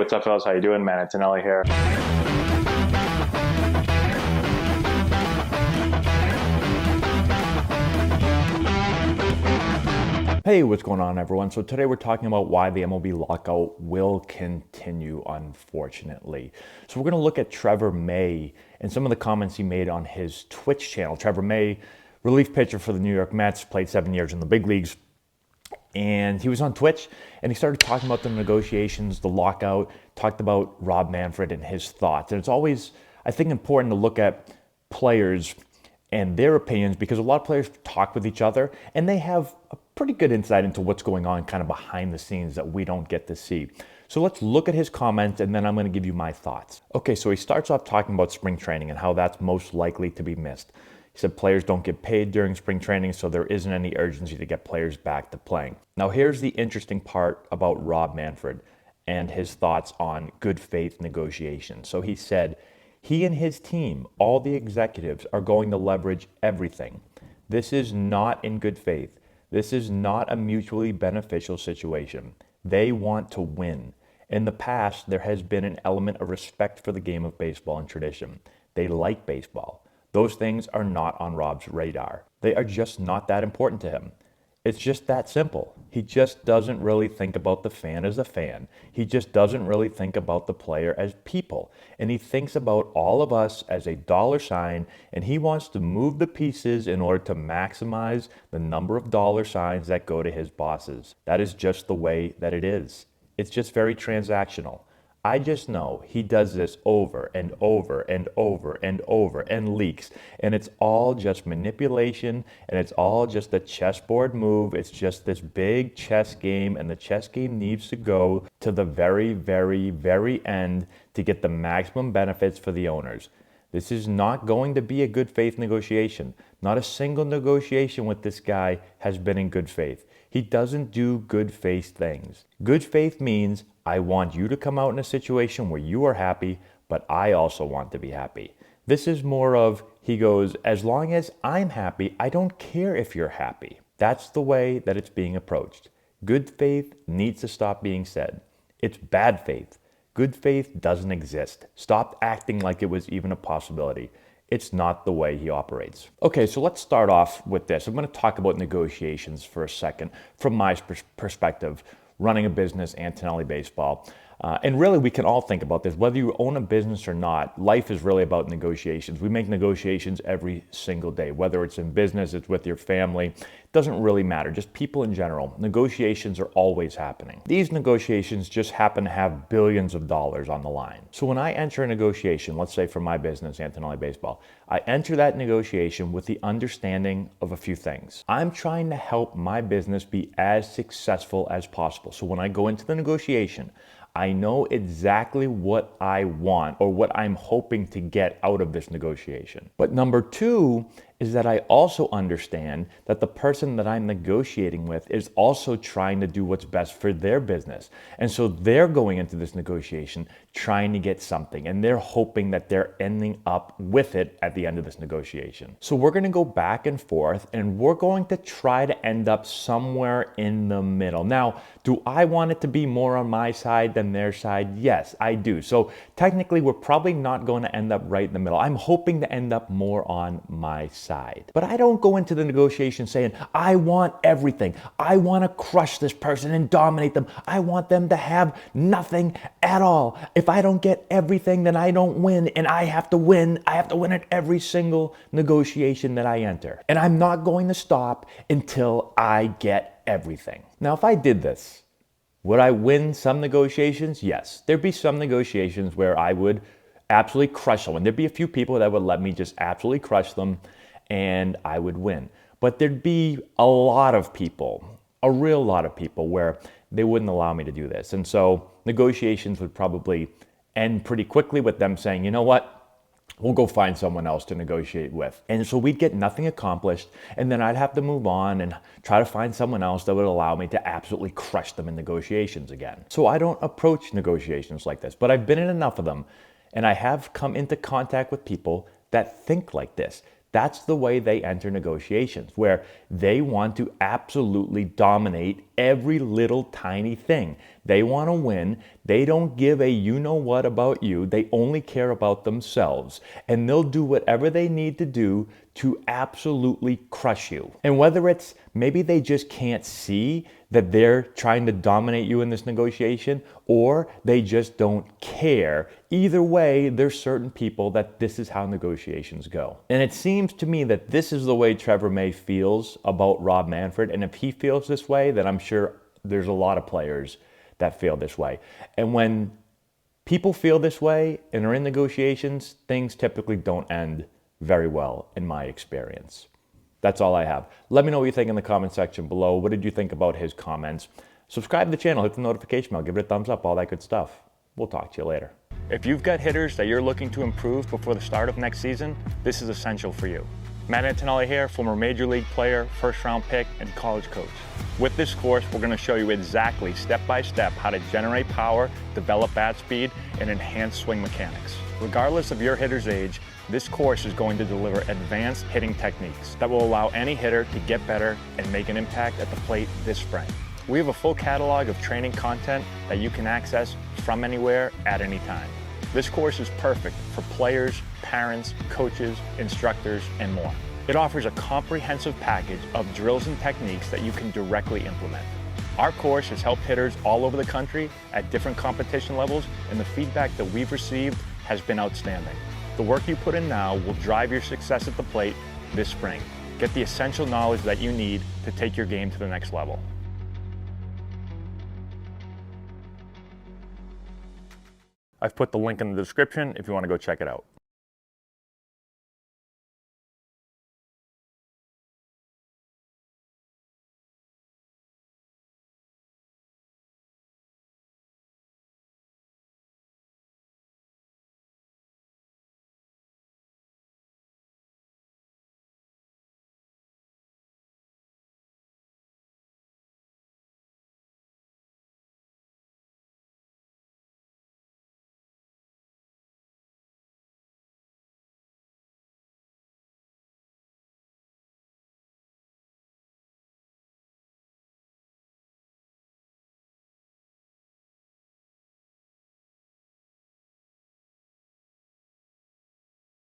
What's up, fellas? How you doing, man? Antonelli here. Hey, what's going on, everyone? So today we're talking about why the MLB lockout will continue, unfortunately. So we're going to look at Trevor May and some of the comments he made on his Twitch channel. Trevor May, relief pitcher for the New York Mets, played 7 years in the big leagues. And he was on Twitch and he started talking about the negotiations, the lockout, talked about Rob Manfred and his thoughts. And it's always, I think, important to look at players and their opinions because a lot of players talk with each other and they have a pretty good insight into what's going on kind of behind the scenes that we don't get to see. So let's look at his comments and then I'm going to give you my thoughts. Okay, so he starts off talking about spring training and how that's most likely to be missed. He said players don't get paid during spring training, so there isn't any urgency to get players back to playing. Now, here's the interesting part about Rob Manfred and his thoughts on good faith negotiations. So he said he and his team, all the executives, are going to leverage everything. This is not in good faith. This is not a mutually beneficial situation. They want to win. In the past, there has been an element of respect for the game of baseball and tradition. They like baseball. Those things are not on Rob's radar. They are just not that important to him. It's just that simple. He just doesn't really think about the fan as a fan. He just doesn't really think about the player as people. And he thinks about all of us as a dollar sign, and he wants to move the pieces in order to maximize the number of dollar signs that go to his bosses. That is just the way that it is. It's just very transactional. I just know he does this over and over and over and over and leaks. And it's all just manipulation and it's all just a chessboard move. It's just this big chess game, and the chess game needs to go to the very, very, very end to get the maximum benefits for the owners. This is not going to be a good faith negotiation. Not a single negotiation with this guy has been in good faith. He doesn't do good faith things. Good faith means I want you to come out in a situation where you are happy, but I also want to be happy. This is more of, he goes, as long as I'm happy, I don't care if you're happy. That's the way that it's being approached. Good faith needs to stop being said. It's bad faith. Good faith doesn't exist. Stop acting like it was even a possibility. It's not the way he operates. Okay, so let's start off with this. I'm going to talk about negotiations for a second from my perspective, running a business, Antonelli Baseball. And really, we can all think about this. Whether you own a business or not, life is really about negotiations. We make negotiations every single day. Whether it's in business, it's with your family, it doesn't really matter. Just people in general. Negotiations are always happening. These negotiations just happen to have billions of dollars on the line. So when I enter a negotiation, let's say for my business, Antonelli Baseball, I enter that negotiation with the understanding of a few things. I'm trying to help my business be as successful as possible. So when I go into the negotiation, I know exactly what I want or what I'm hoping to get out of this negotiation. But number two is that I also understand that the person that I'm negotiating with is also trying to do what's best for their business. And so they're going into this negotiation trying to get something, and they're hoping that they're ending up with it at the end of this negotiation. So we're going to go back and forth, and we're going to try to end up somewhere in the middle. Now, do I want it to be more on my side than their side? Yes, I do. So technically, we're probably not going to end up right in the middle. I'm hoping to end up more on my side. But I don't go into the negotiation saying, I want everything. I want to crush this person and dominate them. I want them to have nothing at all. If I don't get everything, then I don't win, and I have to win. I have to win at every single negotiation that I enter. And I'm not going to stop until I get everything. Now, if I did this, would I win some negotiations? Yes. There'd be some negotiations where I would absolutely crush someone. There'd be a few people that would let me just absolutely crush them and I would win. But there'd be a lot of people, a real lot of people where they wouldn't allow me to do this. And so negotiations would probably end pretty quickly with them saying, you know what? We'll go find someone else to negotiate with. And so we'd get nothing accomplished, and then I'd have to move on and try to find someone else that would allow me to absolutely crush them in negotiations again. So I don't approach negotiations like this, but I've been in enough of them, and I have come into contact with people that think like this. That's the way they enter negotiations, where they want to absolutely dominate every little tiny thing. They want to win. They don't give a you-know-what about you. They only care about themselves. And they'll do whatever they need to do to absolutely crush you. And whether it's maybe they just can't see that they're trying to dominate you in this negotiation, or they just don't care. Either way, there's certain people that this is how negotiations go. And it seems to me that this is the way Trevor May feels about Rob Manfred. And if he feels this way, then I'm sure there's a lot of players that feel this way. And when people feel this way and are in negotiations, things typically don't end very well in my experience. That's all I have. Let me know what you think in the comment section below. What did you think about his comments? Subscribe to the channel, hit the notification bell, give it a thumbs up, all that good stuff. We'll talk to you later. If you've got hitters that you're looking to improve before the start of next season, this is essential for you. Matt Antonelli here, former Major League player, first-round pick, and college coach. With this course, we're going to show you exactly, step-by-step, how to generate power, develop bat speed, and enhance swing mechanics. Regardless of your hitter's age, this course is going to deliver advanced hitting techniques that will allow any hitter to get better and make an impact at the plate this spring. We have a full catalog of training content that you can access from anywhere at any time. This course is perfect for players, parents, coaches, instructors, and more. It offers a comprehensive package of drills and techniques that you can directly implement. Our course has helped hitters all over the country at different competition levels, and the feedback that we've received has been outstanding. The work you put in now will drive your success at the plate this spring. Get the essential knowledge that you need to take your game to the next level. I've put the link in the description if you want to go check it out.